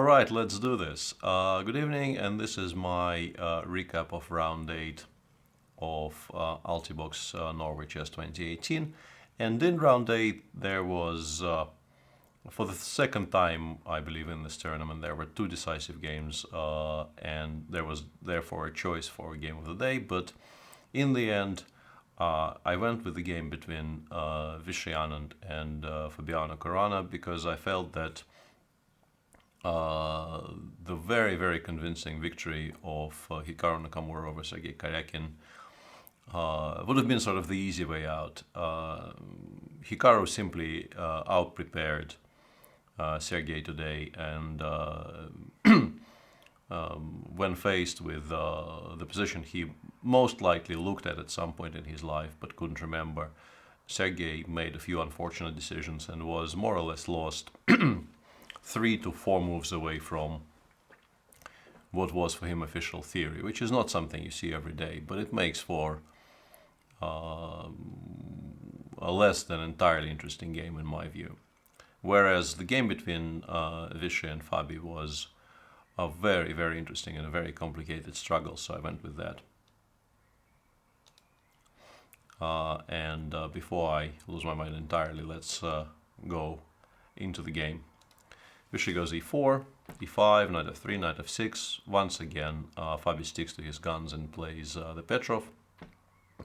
Alright, let's do this. Good evening, and this is my recap of round 8 of Altibox Norway Chess 2018. And in round 8 there was, for the second time I believe in this tournament, there were two decisive games, and there was therefore a choice for a game of the day. But in the end I went with the game between Vishy Anand and Fabiano Caruana, because I felt that the very, very convincing victory of Hikaru Nakamura over Sergei Karyakin would have been sort of the easy way out. Hikaru simply out-prepared Sergei today, and when faced with the position he most likely looked at some point in his life but couldn't remember, Sergei made a few unfortunate decisions and was more or less lost 3 to 4 moves away from what was for him official theory, which is not something you see every day, but it makes for a less than entirely interesting game in my view. Whereas the game between Vishy and Fabi was a very, very interesting and a very complicated struggle, so I went with that. Before I lose my mind entirely, let's go into the game. Vishy goes e4, e5, knight f3, knight f6. Once again, Fabi sticks to his guns and plays the Petrov.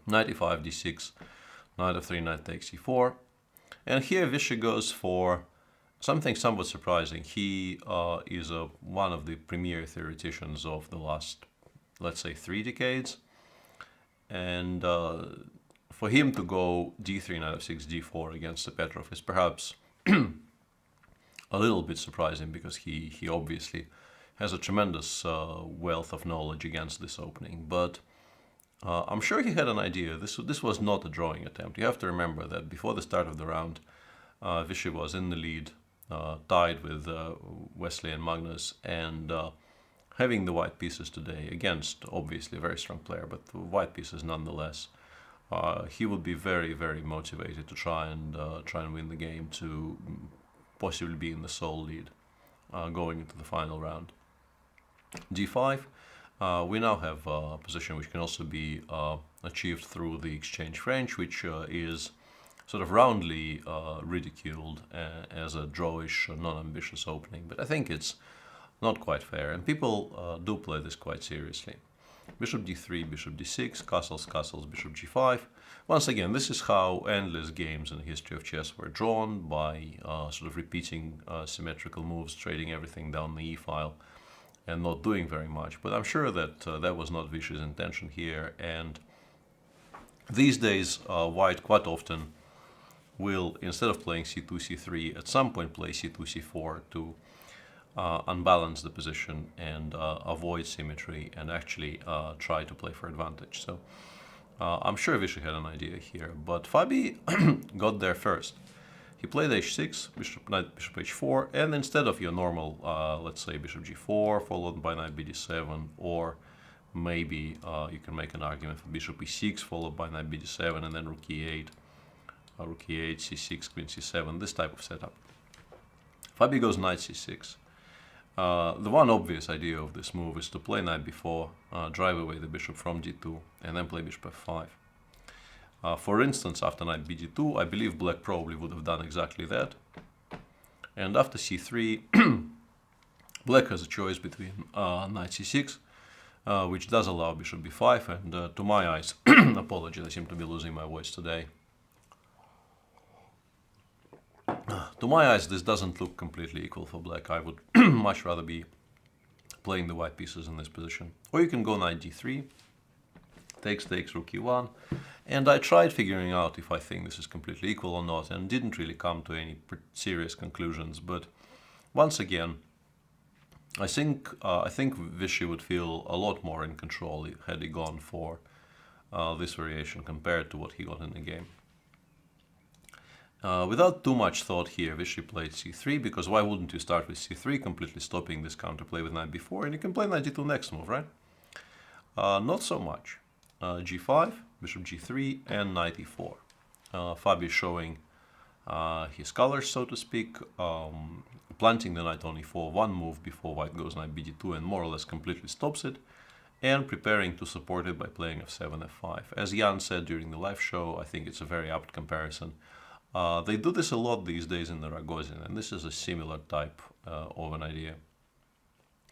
Knight e5, d6, knight f3, knight takes e4. And here Vishy goes for something somewhat surprising. He is one of the premier theoreticians of the last, let's say, 3 decades. And for him to go d3, knight f6, d4 against the Petrov is perhaps a little bit surprising, because he obviously has a tremendous wealth of knowledge against this opening. But I'm sure he had an idea. This was not a drawing attempt. You have to remember that before the start of the round, Vishy was in the lead, tied with Wesley and Magnus, and having the white pieces today against obviously a very strong player, but the white pieces nonetheless, he would be very, very motivated to try and win the game, to possibly be in the sole lead going into the final round. d5, we now have a position which can also be achieved through the exchange French, which is sort of roundly ridiculed as a drawish, non-ambitious opening, but I think it's not quite fair, and people do play this quite seriously. Bishop d3, bishop d6, castles, castles, bishop g5. Once again, this is how endless games in the history of chess were drawn, by sort of repeating symmetrical moves, trading everything down the e-file, and not doing very much. But I'm sure that that was not Vishy's intention here, and these days white quite often will, instead of playing c2, c3, at some point play c2, c4 to unbalance the position and avoid symmetry, and actually try to play for advantage. So I'm sure Vishy had an idea here, but Fabi got there first. He played h6, knight, bishop h4, and instead of your normal, let's say, bishop g4 followed by knight bd7, or maybe you can make an argument for bishop e6 followed by knight bd7 and then rook e8, c6, queen c7, this type of setup. Fabi goes knight c6. The one obvious idea of this move is to play knight b4, drive away the bishop from d2, and then play bishop f5. For instance, after knight bd2, I believe black probably would have done exactly that. And after c3, black has a choice between knight c6, which does allow bishop b5, and to my eyes, apologies, I seem to be losing my voice today. To my eyes, this doesn't look completely equal for black. I would much rather be playing the white pieces in this position. Or you can go knight d3, takes, rook e1, and I tried figuring out if I think this is completely equal or not, and didn't really come to any serious conclusions. But once again, I think Vishy would feel a lot more in control had he gone for this variation compared to what he got in the game. Without too much thought here, Vishy played c3, because why wouldn't you start with c3, completely stopping this counterplay with knight b4, and you can play knight d2 next move, right? Not so much. g5, bishop g3, and knight e4. Fabi showing his colors, so to speak, planting the knight on e4 one move before white goes knight bd2 and more or less completely stops it, and preparing to support it by playing f7, f5. As Jan said during the live show, I think it's a very apt comparison. They do this a lot these days in the Ragozin, and this is a similar type of an idea.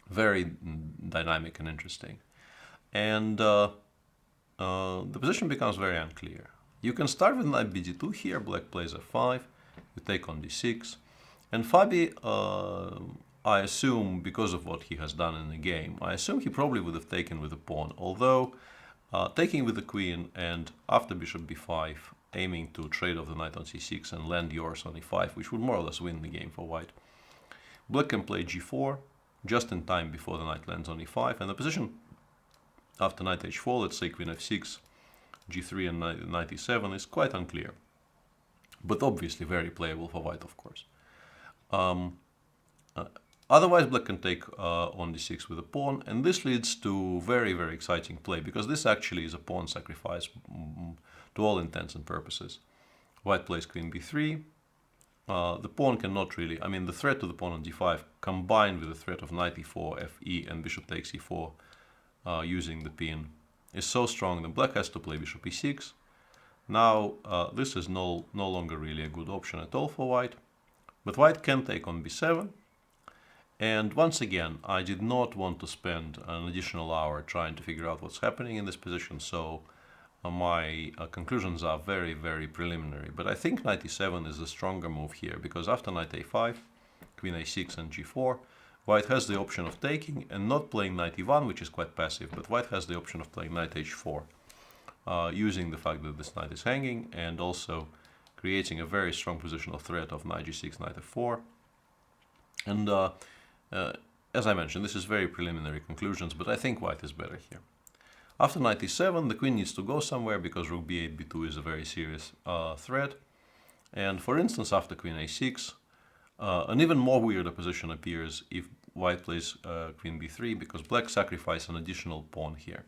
Very dynamic and interesting. And the position becomes very unclear. You can start with knight bd2 here, black plays f5, you take on d6, and Fabi, I assume, because of what he has done in the game, I assume he probably would have taken with the pawn, although taking with the queen and after bishop b5, aiming to trade off the knight on c6 and land yours on e5, which would more or less win the game for white. Black can play g4, just in time before the knight lands on e5, and the position after knight h4, let's say queen f6, g3 and knight e7 is quite unclear, but obviously very playable for white, of course. Otherwise, black can take on d6 with a pawn, and this leads to very, very exciting play, because this actually is a pawn sacrifice to all intents and purposes. White plays queen b3. The pawn cannot really, I mean, the threat to the pawn on d5 combined with the threat of knight e4, fe, and bishop takes e4 using the pin is so strong that black has to play bishop e6. Now, this is no longer really a good option at all for white, but white can take on b7. And once again, I did not want to spend an additional hour trying to figure out what's happening in this position, so my conclusions are very, very preliminary. But I think knight e7 is the stronger move here, because after knight a5, queen a6 and g4, white has the option of taking and not playing knight e1, which is quite passive, but white has the option of playing knight h4, using the fact that this knight is hanging and also creating a very strong positional threat of knight g6, knight f4. And as I mentioned, this is very preliminary conclusions, but I think white is better here. After knight e7, the queen needs to go somewhere because rook b8, b2 is a very serious threat. And for instance, after queen a6, an even more weirder position appears if white plays queen b3, because black sacrifices an additional pawn here.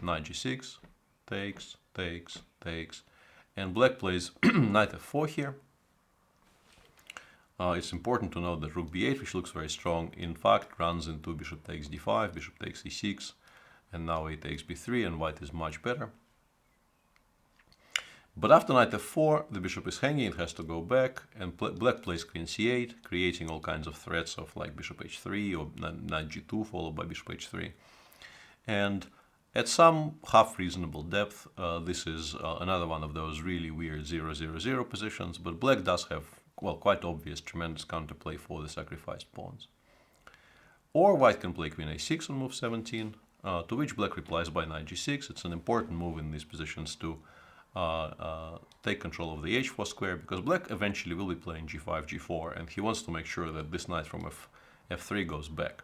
Knight g6, takes, takes, takes, and black plays knight f4 here. It's important to note that rook b8, which looks very strong, in fact runs into bishop takes d5, bishop takes e6, and now a takes b3, and white is much better. But after knight f4, the bishop is hanging, it has to go back, and black plays queen c8, creating all kinds of threats of like bishop h3 or knight g2 followed by bishop h3. And at some half reasonable depth, this is another one of those really weird 0-0-0 positions, but black does have, well, quite obvious tremendous counterplay for the sacrificed pawns. Or white can play queen a6 on move 17, to which black replies by knight g6. It's an important move in these positions to take control of the h4 square, because black eventually will be playing g5, g4, and he wants to make sure that this knight from f3 goes back.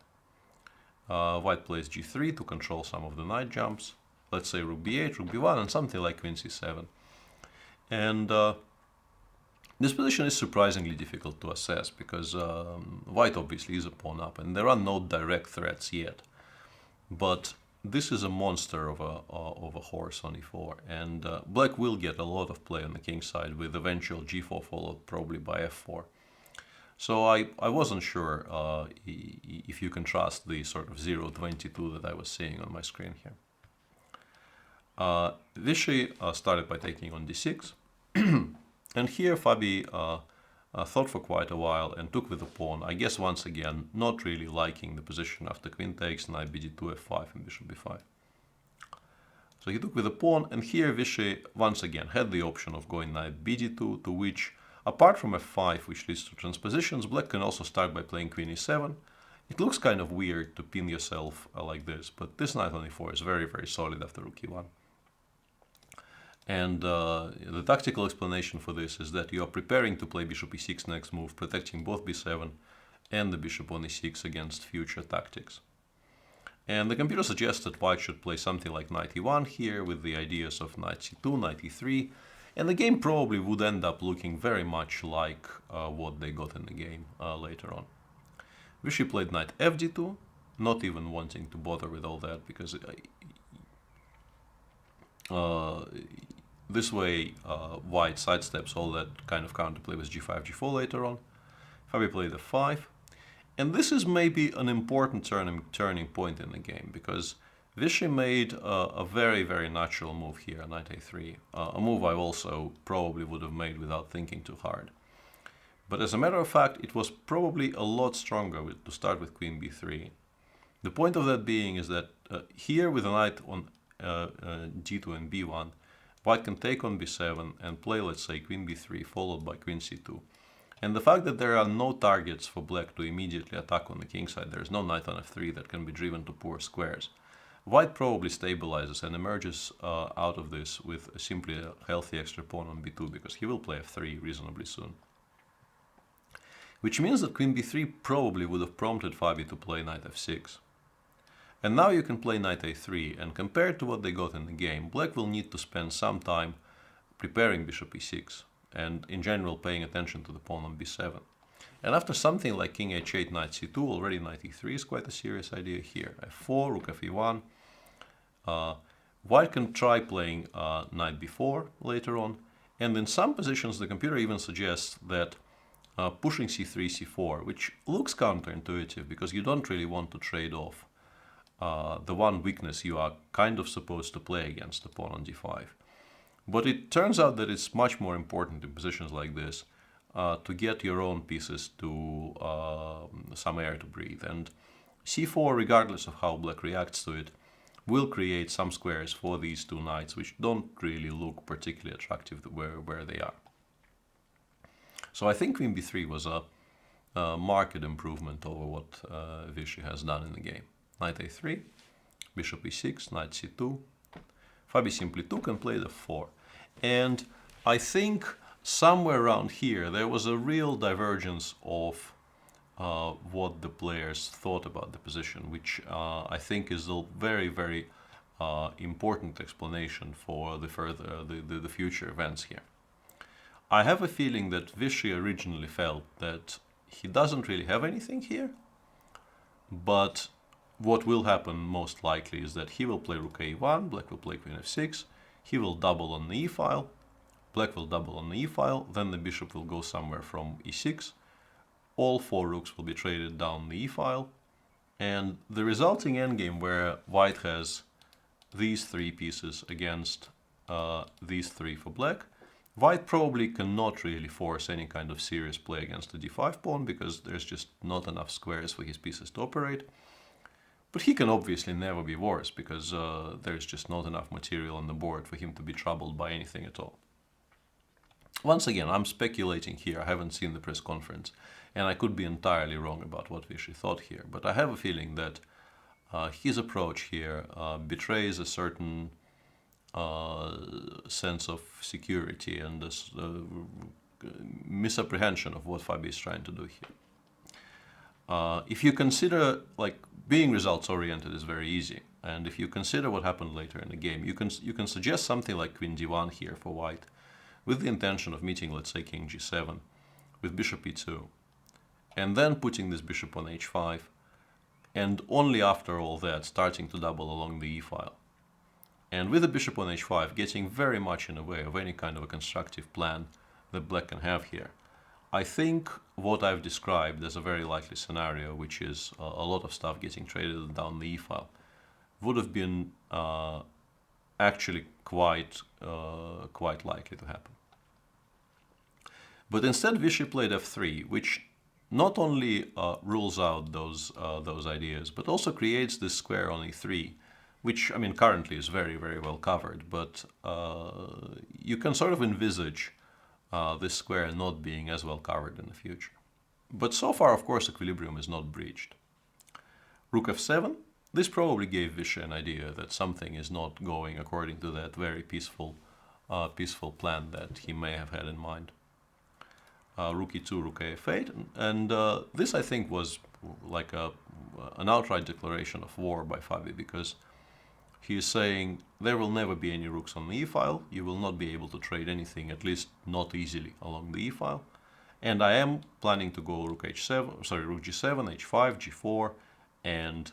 White plays g3 to control some of the knight jumps. Let's say rook b8, rook b1, and something like queen c7. And this position is surprisingly difficult to assess, because white obviously is a pawn up, and there are no direct threats yet. But this is a monster of a horse on e4, and black will get a lot of play on the king side, with eventual g4 followed probably by f4. So I wasn't sure if you can trust the sort of 0-22 that I was seeing on my screen here. Vishy started by taking on d6, and here Fabi thought for quite a while and took with the pawn, I guess once again not really liking the position after queen takes, knight bd2, f5 and bishop b5. So he took with the pawn, and here Vishy once again had the option of going knight bd2, to which, apart from f5, which leads to transpositions, black can also start by playing queen e7. It looks kind of weird to pin yourself like this, but this knight on e4 is very, very solid after rook e1. And the tactical explanation for this is that you are preparing to play bishop e6 next move, protecting both b7 and the bishop on e6 against future tactics. And the computer suggests that white should play something like knight e1 here, with the ideas of knight c2, knight e3, and the game probably would end up looking very much like what they got in the game later on. Vishy played knight fd2, not even wanting to bother with all that, because this way white sidesteps all that kind of counterplay with g5, g4 later on. Fabi played f5. And this is maybe an important turning point in the game, because Vishy made a very, very natural move here, knight a3, a move I also probably would have made without thinking too hard. But as a matter of fact, it was probably a lot stronger to start with queen b3. The point of that being is that here with a knight on g2 and b1, white can take on b7 and play, let's say, queen b3 followed by queen c2. And the fact that there are no targets for black to immediately attack on the king side, there is no knight on f3 that can be driven to poor squares. White probably stabilizes and emerges out of this with simply a healthy extra pawn on b2, because he will play f3 reasonably soon. Which means that queen b3 probably would have prompted Fabi to play knight f6. And now you can play knight a3, and compared to what they got in the game, black will need to spend some time preparing bishop e6, and in general paying attention to the pawn on b7. And after something like king h8, knight c2, already knight e3 is quite a serious idea here. f4, rook fe1. White can try playing knight b4 later on, and in some positions the computer even suggests that pushing c3, c4, which looks counterintuitive because you don't really want to trade off the one weakness you are kind of supposed to play against the pawn on d5. But it turns out that it's much more important in positions like this to get your own pieces to some air to breathe. And c4, regardless of how black reacts to it, will create some squares for these two knights, which don't really look particularly attractive where they are. So I think queen b3 was a marked improvement over what Vishy has done in the game. Knight a3, bishop e6, knight c2. Fabi simply took and played f4. And I think somewhere around here there was a real divergence of what the players thought about the position, which I think is a very, very important explanation for the future events here. I have a feeling that Vishy originally felt that he doesn't really have anything here, but what will happen most likely is that he will play rook a1, black will play queen f6, he will double on the e-file, black will double on the e-file, then the bishop will go somewhere from e6, all four rooks will be traded down the e-file, and the resulting endgame where white has these three pieces against these three for black, white probably cannot really force any kind of serious play against the d5 pawn because there's just not enough squares for his pieces to operate. But he can obviously never be worse because there's just not enough material on the board for him to be troubled by anything at all. Once again, I'm speculating here. I haven't seen the press conference, and I could be entirely wrong about what Vishy thought here. But I have a feeling that his approach here betrays a certain sense of security and this misapprehension of what Fabi is trying to do here. If you consider, like, being results-oriented is very easy, and if you consider what happened later in the game, you can suggest something like queen d1 here for white, with the intention of meeting, let's say, king g7, with bishop e2, and then putting this bishop on h5, and only after all that starting to double along the e-file. And with the bishop on h5 getting very much in the way of any kind of a constructive plan that black can have here. I think what I've described as a very likely scenario, which is a lot of stuff getting traded down the e-file, would have been actually quite likely to happen. But instead Vishy played f3, which not only rules out those ideas, but also creates this square on e3, which, I mean, currently is very, very well covered, but you can sort of envisage this square not being as well covered in the future. But so far, of course, equilibrium is not breached. Rook f7, this probably gave Vishy an idea that something is not going according to that very peaceful plan that he may have had in mind. Rook e2, rook af8, and this, I think, was like an outright declaration of war by Fabi, because he is saying there will never be any rooks on the e-file, you will not be able to trade anything, at least not easily, along the e-file, and I am planning to go rook h7, sorry, rook g7, h5, g4, and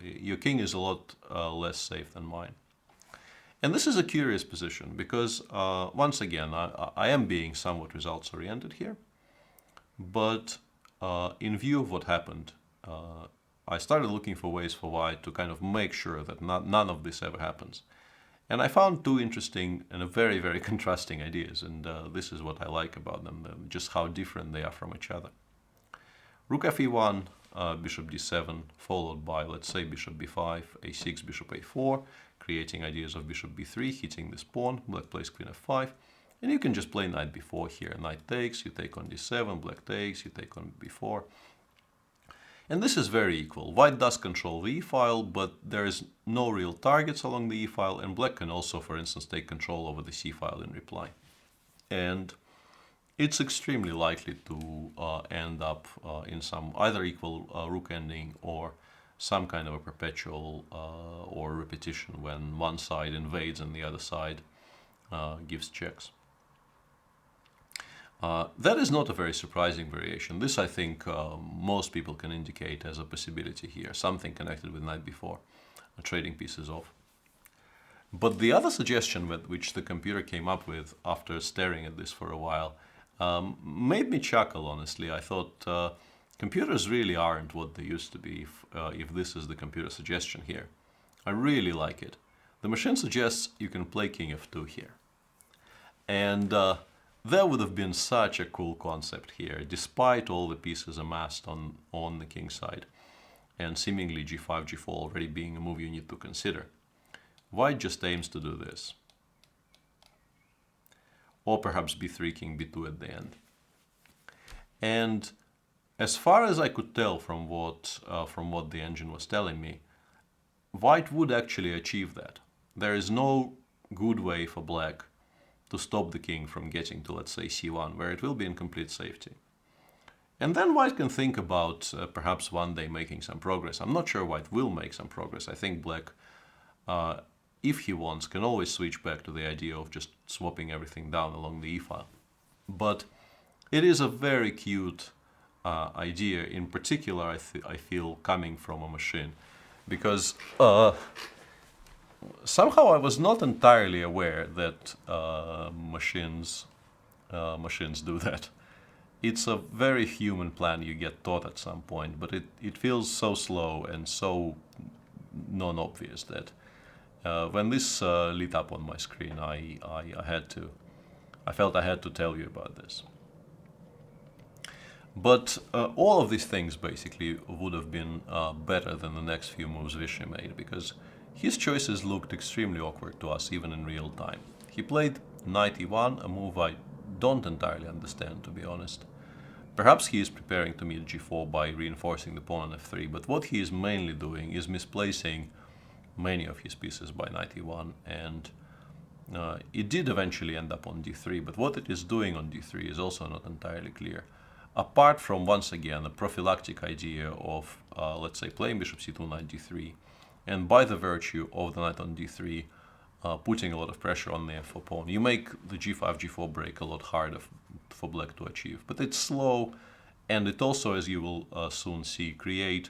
your king is a lot less safe than mine. And this is a curious position because, once again, I am being somewhat results-oriented here, but in view of what happened, I started looking for ways for white to kind of make sure that none of this ever happens. And I found two interesting and very, very contrasting ideas, and this is what I like about them, just how different they are from each other. Rook fe1, bishop d7, followed by, let's say, bishop b5, a6, bishop a4, creating ideas of bishop b3, hitting this pawn. Black plays queen f5, and you can just play knight b4 here. Knight takes, you take on d7, black takes, you take on b4. And this is very equal. White does control the e-file, but there is no real targets along the e-file, and black can also, for instance, take control over the c-file in reply. And it's extremely likely to end up in some either equal rook ending or some kind of a perpetual or repetition when one side invades and the other side gives checks. That is not a very surprising variation. This, I think, most people can indicate as a possibility here, something connected with knight b4, trading pieces off. But the other suggestion which the computer came up with after staring at this for a while made me chuckle, honestly. I thought computers really aren't what they used to be if this is the computer suggestion here. I really like it. The machine suggests you can play king f2 here. And that would have been such a cool concept here, despite all the pieces amassed on the king side, and seemingly g5, g4 already being a move you need to consider. White just aims to do this. Or perhaps b3, king b2 at the end. And as far as I could tell from what the engine was telling me, white would actually achieve that. There is no good way for black to stop the king from getting to, let's say, c1, where it will be in complete safety. And then white can think about perhaps one day making some progress. I'm not sure white will make some progress. I think black, if he wants, can always switch back to the idea of just swapping everything down along the e-file. But it is a very cute idea, in particular, I feel, coming from a machine, because somehow I was not entirely aware that machines do that. It's a very human plan you get taught at some point, but it feels so slow and so non-obvious that when this lit up on my screen, I felt I had to tell you about this. But all of these things basically would have been better than the next few moves Vishy made, because his choices looked extremely awkward to us even in real time. He played knight e1, a move I don't entirely understand, to be honest. Perhaps he is preparing to meet g4 by reinforcing the pawn on f3, but what he is mainly doing is misplacing many of his pieces by knight e1, and it did eventually end up on d3, but what it is doing on d3 is also not entirely clear. Apart from, once again, a prophylactic idea of, let's say, playing bishop c2, knight d3, and by the virtue of the knight on d3, putting a lot of pressure on the f4 pawn, you make the g5, g4 break a lot harder for black to achieve. But it's slow, and it also, as you will soon see, create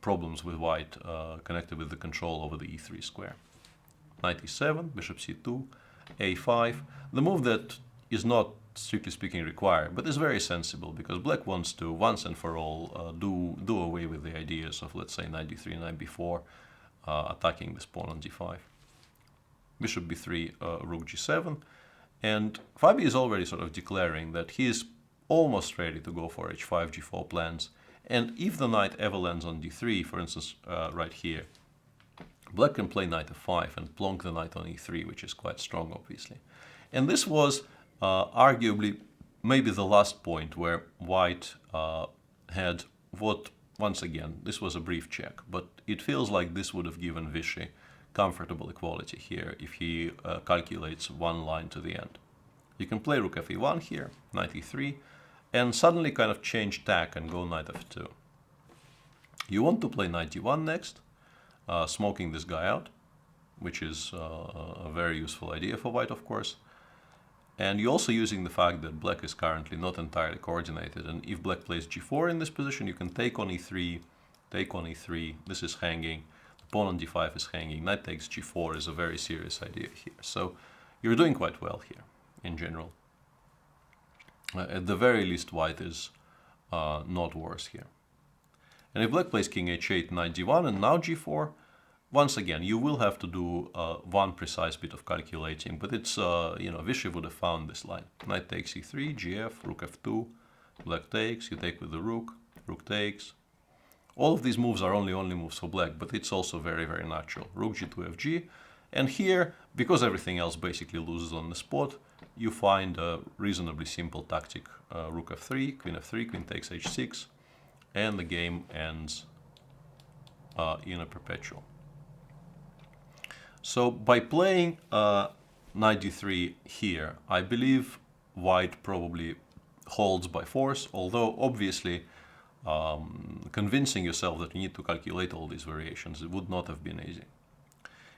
problems with white connected with the control over the e3 square. Knight e7, bishop c2, a5, the move that is not, strictly speaking, required, but is very sensible, because black wants to, once and for all, do away with the ideas of, let's say, knight d3, knight b4, attacking this pawn on d5. Bishop b3, rook g7, and Fabi is already sort of declaring that he is almost ready to go for h5, g4 plans, and if the knight ever lands on d3, for instance, right here, black can play knight f5 and plonk the knight on e3, which is quite strong, obviously. And this was arguably maybe the last point where white had what, once again, this was a brief check, but it feels like this would have given Vishy comfortable equality here if he calculates one line to the end. You can play rook fe1 here, knight e3, and suddenly kind of change tack and go knight f2. You want to play knight d1 next, smoking this guy out, which is a very useful idea for white, of course. And you're also using the fact that black is currently not entirely coordinated, and if black plays g4 in this position, you can take on e3, take on e3, this is hanging, the pawn on d5 is hanging, knight takes g4 is a very serious idea here. So you're doing quite well here, in general. At the very least, white is not worse here. And if black plays king h8, knight d1, and now g4, once again, you will have to do one precise bit of calculating, but it's, Vishy would have found this line. Knight takes e3, gf, rook f2, black takes, you take with the rook, rook takes. All of these moves are only moves for black, but it's also very, very natural. Rook g2, fg, and here, because everything else basically loses on the spot, you find a reasonably simple tactic. Rook f3, queen takes h6, and the game ends in a perpetual. So by playing knight d3 here, I believe white probably holds by force, although obviously convincing yourself that you need to calculate all these variations, it would not have been easy.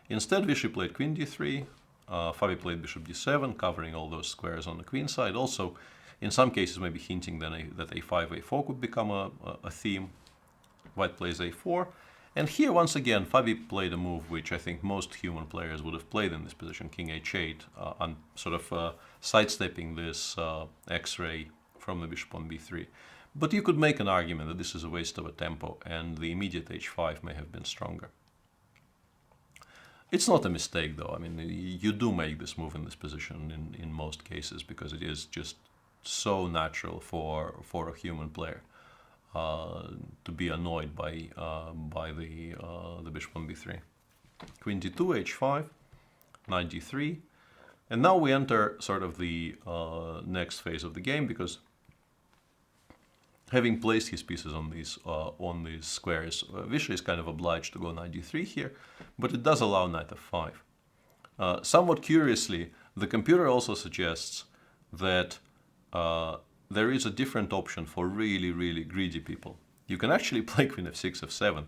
Instead, Vishy played queen d3, Fabi played bishop d7, covering all those squares on the queen side, also in some cases maybe hinting that a5, a4 could become a theme. White plays a4, and here once again Fabi played a move which I think most human players would have played in this position, king h8, and sort of sidestepping this x-ray from the bishop on b3. But you could make an argument that this is a waste of a tempo, and the immediate h5 may have been stronger. It's not a mistake, though. I mean, you do make this move in this position in most cases, because it is just so natural for a human player to be annoyed by the bishop on b3. Queen d2, h5, knight d3, and now we enter sort of the next phase of the game, because having placed his pieces on these squares, Vishy is kind of obliged to go knight d3 here, but it does allow knight f5. Somewhat curiously, the computer also suggests that there is a different option for really, really greedy people. You can actually play queen f6, f7,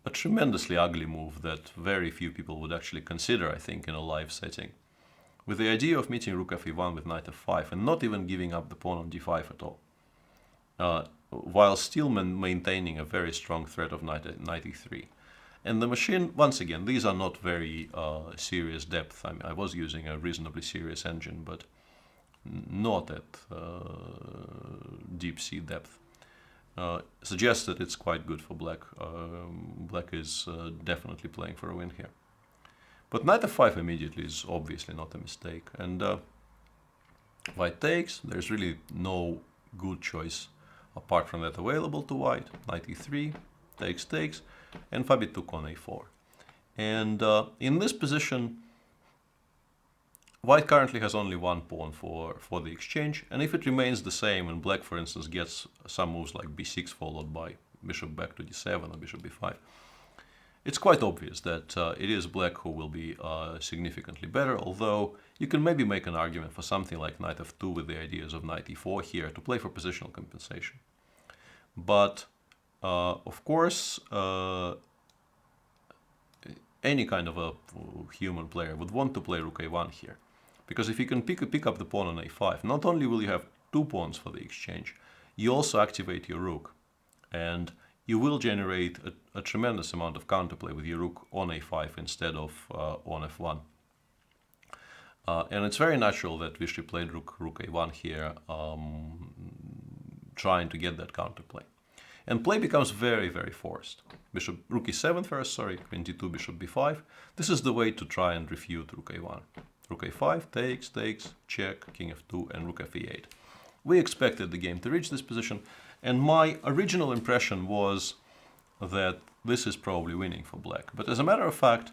a tremendously ugly move that very few people would actually consider, I think, in a live setting, with the idea of meeting rook f1 with knight f5 and not even giving up the pawn on d5 at all, while still maintaining a very strong threat of knight e3. And the machine, once again, these are not very serious depth. I mean, I was using a reasonably serious engine, but not at deep sea depth. Suggests that it's quite good for black. Black is definitely playing for a win here. But knight f5 immediately is obviously not a mistake. And white takes. There's really no good choice apart from that available to white. Knight e3, takes, and Fabi took on a4. And in this position, white currently has only one pawn for the exchange, and if it remains the same and black, for instance, gets some moves like b6 followed by bishop back to d7 or bishop b5, it's quite obvious that it is black who will be significantly better, although you can maybe make an argument for something like knight f2 with the ideas of knight e4 here to play for positional compensation. But, of course, any kind of a human player would want to play rook a1 here. Because if you can pick up the pawn on a5, not only will you have two pawns for the exchange, you also activate your rook. And you will generate a tremendous amount of counterplay with your rook on a5 instead of on f1. And it's very natural that Vishy played rook a1 here, trying to get that counterplay. And play becomes very, very forced. Rook e7 first, queen d2, bishop b5. This is the way to try and refute rook a1. Rook a5, takes, check, king f2, and rook f8. We expected the game to reach this position, and my original impression was that this is probably winning for black. But as a matter of fact,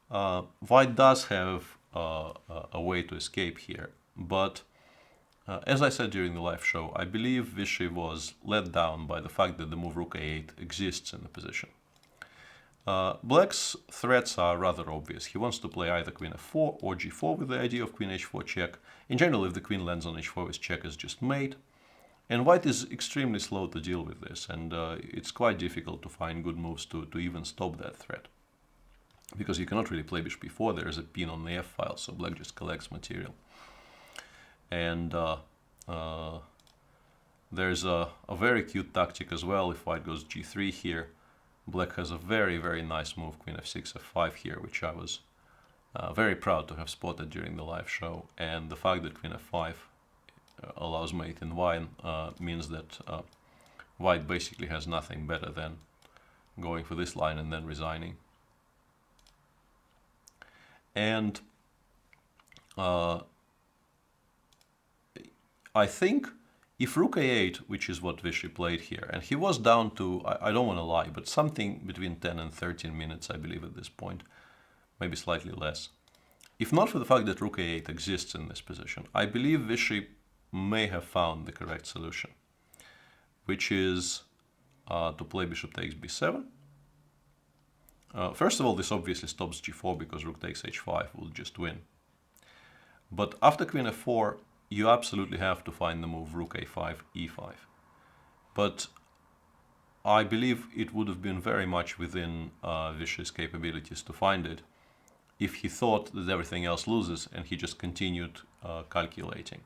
white does have a way to escape here. But as I said during the live show, I believe Vishy was let down by the fact that the move rook a8 exists in the position. Black's threats are rather obvious. He wants to play either queen f4 or g4 with the idea of queen h4 check. In general, if the queen lands on h4, his check is just mate. And white is extremely slow to deal with this, and it's quite difficult to find good moves to even stop that threat. Because you cannot really play bishop b4, there is a pin on the f file, so black just collects material. And there's a very cute tactic as well. If white goes g3 here, black has a very, very nice move, queen f6, f5 here, which I was very proud to have spotted during the live show. And the fact that queen f5 allows mate in wine means that white basically has nothing better than going for this line and then resigning. And I think if rook a8, which is what Vishy played here, and he was down to, I don't want to lie, but something between 10 and 13 minutes, I believe, at this point, maybe slightly less. If not for the fact that rook a8 exists in this position, I believe Vishy may have found the correct solution, which is to play bishop takes b7. First of all, this obviously stops g4 because rook takes h5 will just win. But after queen f4, you absolutely have to find the move rook a5, e5. But I believe it would have been very much within Vishy's capabilities to find it if he thought that everything else loses and he just continued calculating.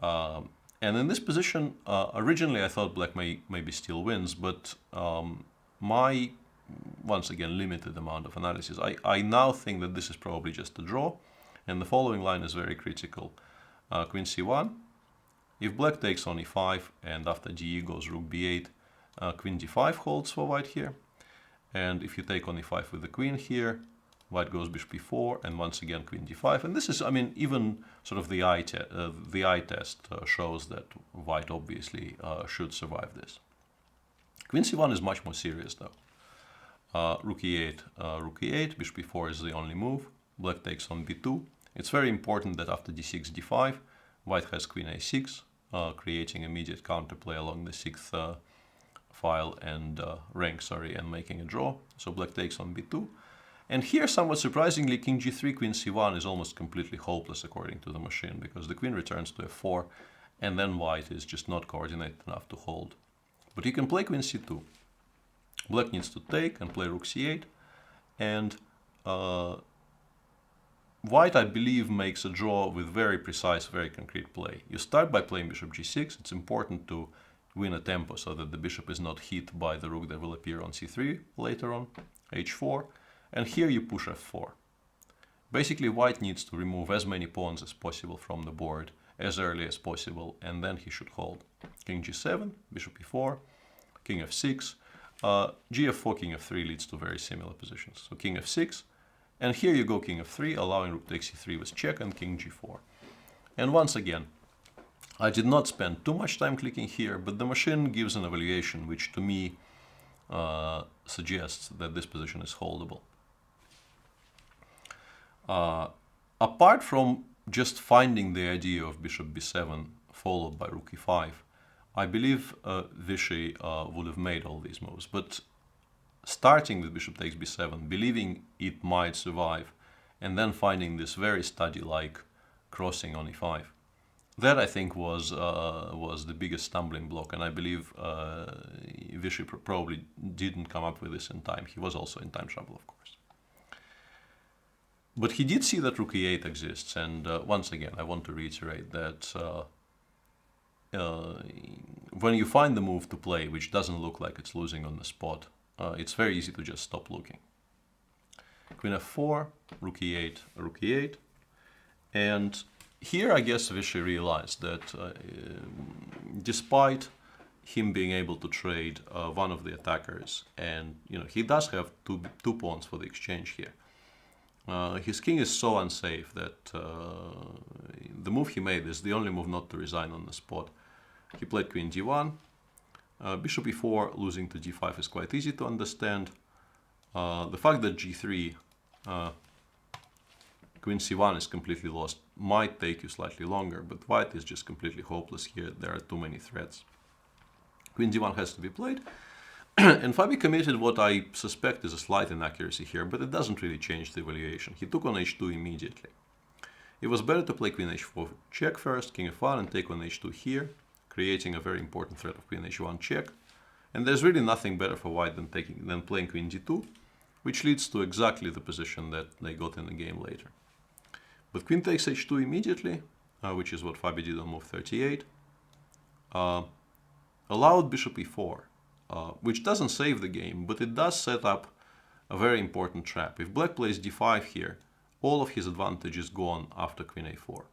And in this position, originally I thought black maybe still wins, but my, once again, limited amount of analysis, I now think that this is probably just a draw, and the following line is very critical. Queen c1, if black takes on e5 and after de goes rook b8, queen d5 holds for white here, and if you take on e5 with the queen here, white goes bishop e4 and once again queen d5, and this is, I mean, even sort of the eye test shows that white obviously should survive this. Queen c1 is much more serious though. Rook e8, bishop e4 is the only move. Black takes on b2. It's very important that after d6, d5, white has queen a6, creating immediate counterplay along the 6th file and rank, and making a draw. So black takes on b2. And here, somewhat surprisingly, king g3, queen c1 is almost completely hopeless according to the machine, because the queen returns to f4, and then white is just not coordinated enough to hold. But you can play queen c2. Black needs to take and play rook c8, and white, I believe, makes a draw with very precise, very concrete play. You start by playing bishop g6. It's important to win a tempo so that the bishop is not hit by the rook that will appear on c3 later on, h4. And here you push f4. Basically, white needs to remove as many pawns as possible from the board as early as possible, and then he should hold. King g7, bishop e4, king f6, gf4, king f3 leads to very similar positions. So king f6, and here you go king f3, allowing rook takes c3 with check, and king g4. And once again, I did not spend too much time clicking here, but the machine gives an evaluation which to me suggests that this position is holdable. Apart from just finding the idea of bishop b7 followed by rook e5, I believe Vishy would have made all these moves. But starting with bishop takes b7, believing it might survive, and then finding this very study-like crossing on e5, that I think was the biggest stumbling block, and I believe Vishy probably didn't come up with this in time. He was also in time trouble, of course. But he did see that rook e8 exists, and once again, I want to reiterate that when you find the move to play which doesn't look like it's losing on the spot, it's very easy to just stop looking. Queen f4, rook e8, and here I guess Vishy realized that despite him being able to trade one of the attackers, and he does have two pawns for the exchange here, his king is so unsafe that the move he made is the only move not to resign on the spot. He played queen d1, bishop e4 losing to d5 is quite easy to understand. The fact that g3, queen c1 is completely lost might take you slightly longer, but white is just completely hopeless here. There are too many threats. Queen d1 has to be played. And Fabi committed what I suspect is a slight inaccuracy here, but it doesn't really change the evaluation. He took on h2 immediately. It was better to play queen h4 check first, king f1, and take on h2 here, creating a very important threat of queen h1 check. And there's really nothing better for white than playing queen d2, which leads to exactly the position that they got in the game later. But queen takes h2 immediately, which is what Fabi did on move 38, allowed bishop e4, which doesn't save the game, but it does set up a very important trap. If black plays d5 here, all of his advantage is gone after queen a4.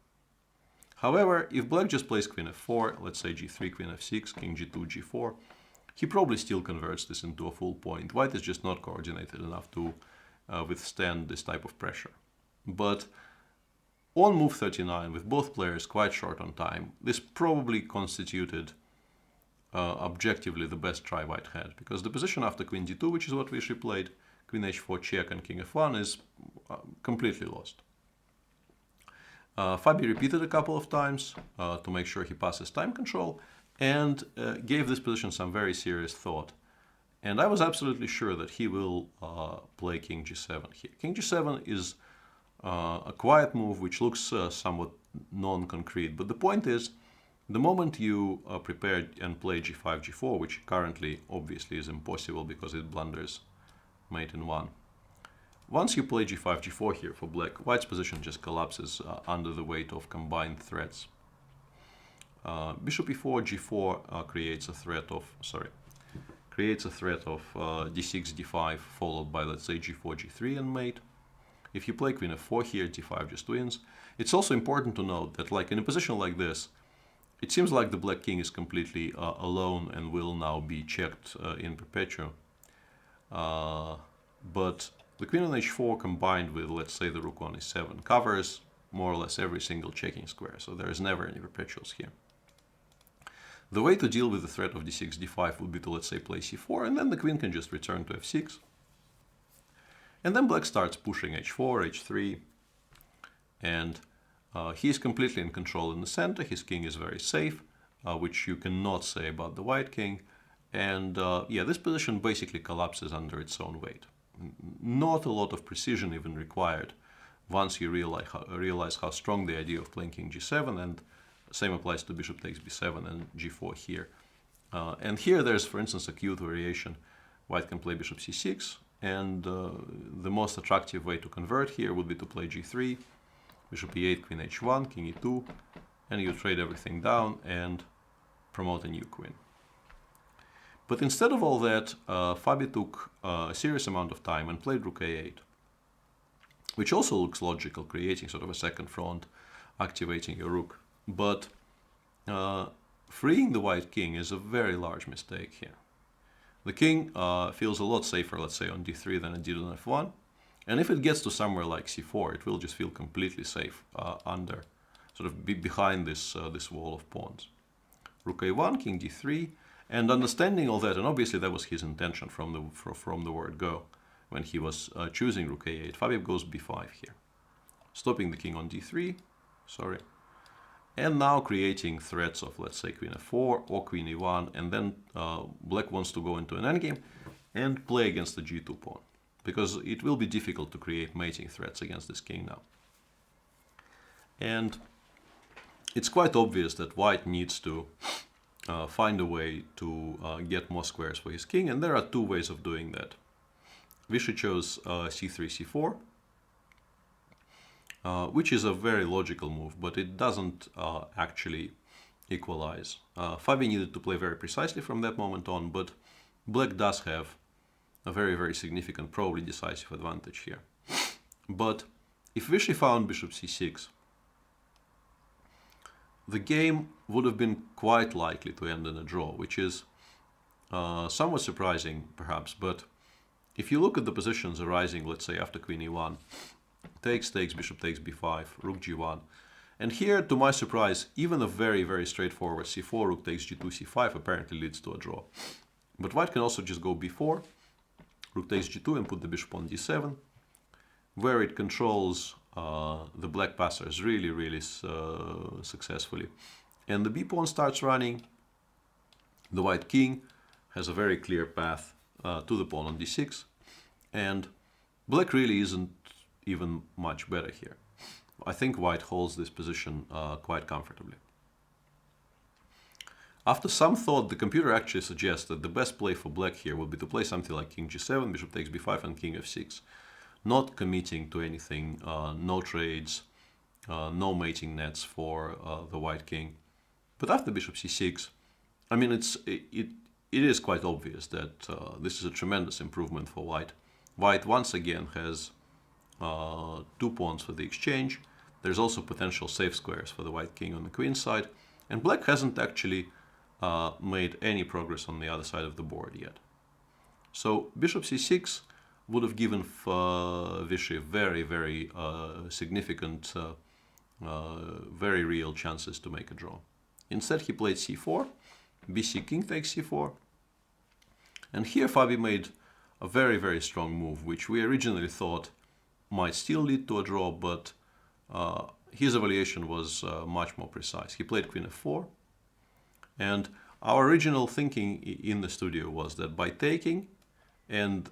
However, if black just plays queen f4, let's say g3, queen f6, king g2, g4, He probably still converts this into a full point. White is just not coordinated enough to withstand this type of pressure. But on move 39, with both players quite short on time, this probably constituted objectively the best try White had, because the position after queen d2, which is what Vishy played, queen h4 check and king f1, is completely lost. Fabi repeated a couple of times to make sure he passes time control, and gave this position some very serious thought. And I was absolutely sure that he will play king g7 here. King g7 is a quiet move which looks somewhat non-concrete, but the point is, the moment you prepare and play g5, g4, which currently obviously is impossible because it blunders mate in 1. Once you play g5, g4 here for black, White's position just collapses under the weight of combined threats. Bishop e4, g4 creates a threat of d6, d5, followed by, let's say, g4, g3 and mate. If you play queen f4 here, d5 just wins. It's also important to note that, like in a position like this, it seems like the black king is completely alone and will now be checked in perpetuum. But the queen on h4 combined with, let's say, the rook on e7 covers more or less every single checking square, so there is never any perpetuals here. The way to deal with the threat of d6, d5 would be to, let's say, play c4, and then the queen can just return to f6. And then black starts pushing h4, h3, and he is completely in control in the center. His king is very safe, which you cannot say about the white king. And yeah, this position basically collapses under its own weight. Not a lot of precision even required once you realize how strong the idea of playing king g7, and same applies to bishop takes b7 and g4 here. And here there's, for instance, a cute variation. White can play bishop c6, and the most attractive way to convert here would be to play g3, bishop e8, queen h1, king e2, and you trade everything down and promote a new queen. But instead of all that, Fabi took a serious amount of time and played rook a8, which also looks logical, creating sort of a second front, activating your rook. But freeing the white king is a very large mistake here. The king feels a lot safer, let's say, on d3 than it did on f1. And if it gets to somewhere like c4, it will just feel completely safe under, sort of behind this, this wall of pawns. Rook a1, king d3, and understanding all that, and obviously that was his intention from the word go, when he was choosing rook a8, Fabi goes b5 here, stopping the king on d3, sorry, and now creating threats of, let's say, queen f4 or queen e1, and then black wants to go into an endgame and play against the g2 pawn, because it will be difficult to create mating threats against this king now. And it's quite obvious that white needs to find a way to get more squares for his king, and there are two ways of doing that. Vishy chose c3, c4, which is a very logical move, but it doesn't actually equalize. Fabi needed to play very precisely from that moment on, but black does have a very, very significant, probably decisive advantage here. But if Vishy found bishop c6, the game would have been quite likely to end in a draw, which is somewhat surprising, perhaps. But if you look at the positions arising, let's say, after queen e1, takes, bishop takes b5, rook g1. And here, to my surprise, even a very, very straightforward c4, rook takes g2, c5 apparently leads to a draw. But white can also just go b4, rook takes g2 and put the bishop on d7, where it controls the black passers really, really successfully. And the b pawn starts running. The white king has a very clear path to the pawn on d6. And black really isn't even much better here. I think white holds this position quite comfortably. After some thought, the computer actually suggests that the best play for black here would be to play something like king g7, bishop takes b5, and king f6. Not committing to anything, no trades, no mating nets for the white king. But after bishop c6, I mean, it is quite obvious that this is a tremendous improvement for white. White once again has 2 pawns for the exchange. There's also potential safe squares for the white king on the queen side. And black hasn't actually made any progress on the other side of the board yet. So bishop c6 would have given Vishy very significant, very real chances to make a draw. Instead he played c4, bc king takes c4, and here Fabi made a very strong move, which we originally thought might still lead to a draw, but his evaluation was much more precise. He played queen f4, and our original thinking in the studio was that by taking and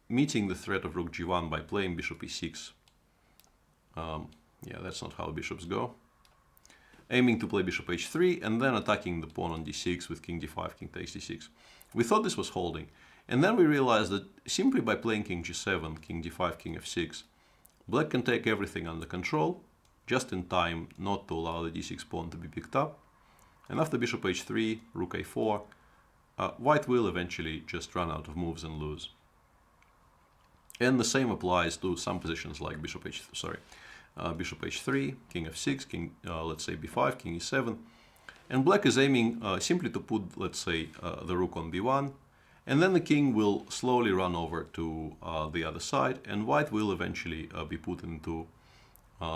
meeting the threat of rook g1 by playing bishop e6, yeah, that's not how bishops go, aiming to play bishop h3 and then attacking the pawn on d6 with king d5, king takes d6. We thought this was holding, and then we realized that simply by playing king g7, king d5, king f6, black can take everything under control, just in time not to allow the d6 pawn to be picked up. And after bishop h3, rook a4, white will eventually just run out of moves and lose. And the same applies to some positions like bishop h3, king f6, king, let's say b5, king e7. And black is aiming simply to put, let's say, the rook on b1, and then the king will slowly run over to the other side, and white will eventually be put into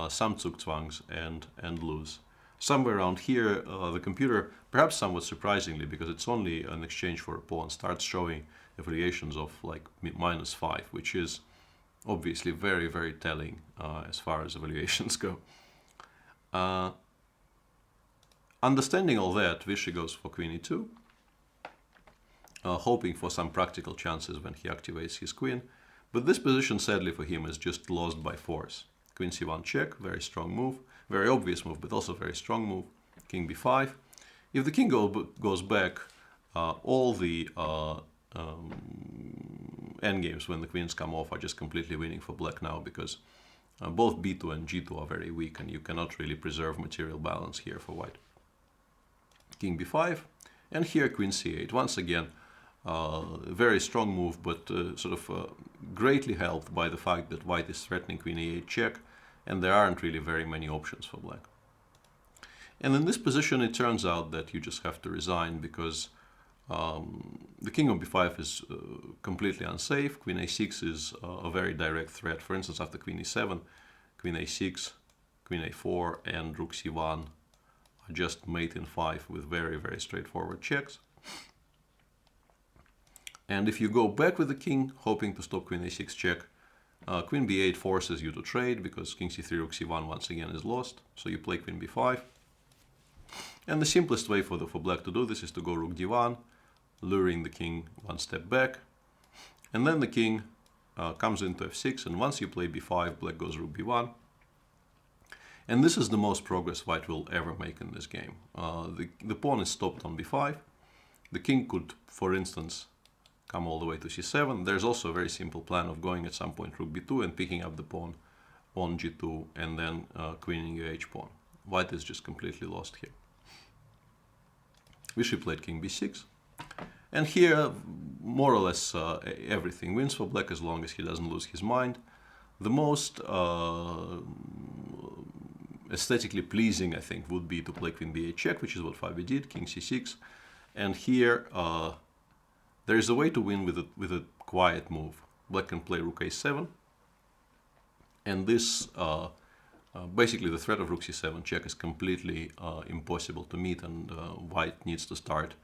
some Zugzwangs and lose. Somewhere around here, the computer, perhaps somewhat surprisingly, because it's only an exchange for a pawn, starts showing evaluations of like -5, which is obviously very telling as far as evaluations go. Understanding all that, Vishy goes for queen e2, hoping for some practical chances when he activates his queen. But this position, sadly for him, is just lost by force. Queen c1 check, very strong move, very obvious move, but also very strong move. King b5. If the king goes back, all the endgames when the queens come off are just completely winning for black now, because both b2 and g2 are very weak, and you cannot really preserve material balance here for white. King b5, and here queen c8. Once again, very strong move, but greatly helped by the fact that white is threatening queen e8 check, and there aren't really very many options for black. And in this position, it turns out that you just have to resign, because the king on b5 is completely unsafe. Queen a6 is a very direct threat. For instance, after queen e7, queen a6, queen a4, and rook c1 are just mate in 5 with very straightforward checks. And if you go back with the king, hoping to stop queen a6 check, queen b8 forces you to trade, because king c3, rook c1 once again is lost. So you play queen b5. And the simplest way for black to do this is to go rook d1, luring the king one step back. And then the king comes into f6, and once you play b5, black goes rook b1. And this is the most progress white will ever make in this game. The pawn is stopped on b5. The king could, for instance, come all the way to c7. There's also a very simple plan of going at some point rook b2 and picking up the pawn on g2 and then queening your h-pawn. White is just completely lost here. Vishy played king b6. And here, more or less, everything wins for black as long as he doesn't lose his mind. The most aesthetically pleasing, I think, would be to play queen b8 check, which is what Fabi did, king c6. And here, there is a way to win with a quiet move. Black can play rook a7, and this, basically the threat of rook c7 check is completely impossible to meet, and white needs to start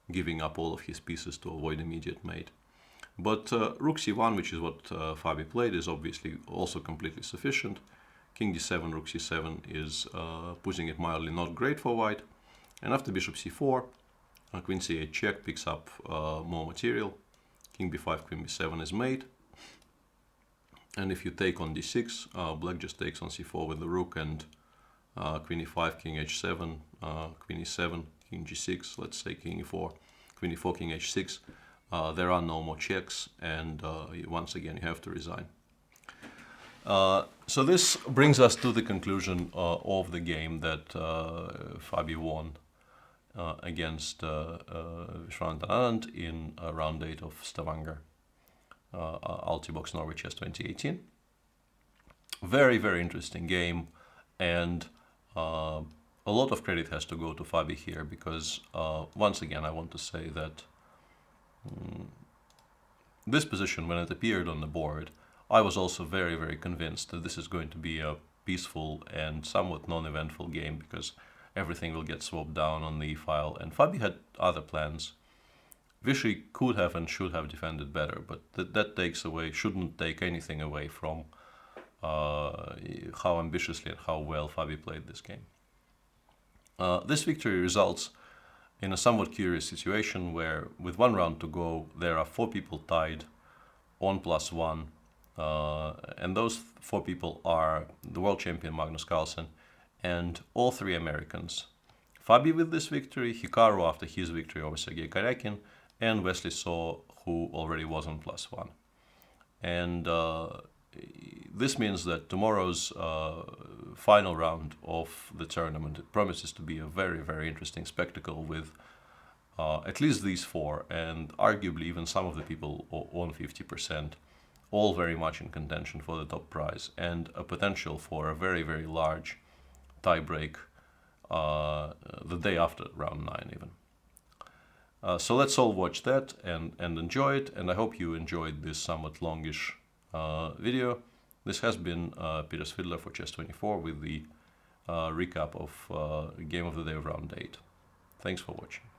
giving up all of his pieces to avoid immediate mate. But rook c1, which is what Fabi played, is obviously also completely sufficient. King d7, rook c7 is, putting it mildly, not great for white. And after bishop c4, queen c8 check picks up more material. King b5, queen b7 is mate. And if you take on d6, black just takes on c4 with the rook, and queen e5, king h7, queen e7, king g6, let's say king e4, queen e4, king h6. There are no more checks, and once again you have to resign. So this brings us to the conclusion of the game that Fabi won against Vishy Anand in round 8 of Stavanger Altibox Norway Chess 2018. Very interesting game, and a lot of credit has to go to Fabi here, because once again I want to say that this position, when it appeared on the board, I was also very, very convinced that this is going to be a peaceful and somewhat non-eventful game, because everything will get swapped down on the e-file, and Fabi had other plans. Vishy could have and should have defended better, but that shouldn't take anything away from how ambitiously and how well Fabi played this game. This victory results in a somewhat curious situation where, with 1 round to go, there are 4 people tied on +1, and those 4 people are the world champion Magnus Carlsen and all 3 Americans. Fabi with this victory, Hikaru after his victory over Sergei Karyakin, and Wesley So, who already was on +1. And this means that tomorrow's final round of the tournament, it promises to be a very, very interesting spectacle with at least these 4, and arguably even some of the people on 50%, all very much in contention for the top prize, and a potential for a very, very large tie-break the day after round 9 even. So let's all watch that and enjoy it, and I hope you enjoyed this somewhat longish video. This has been Peter Svidler for Chess24 with the recap of Game of the Day of round 8. Thanks for watching.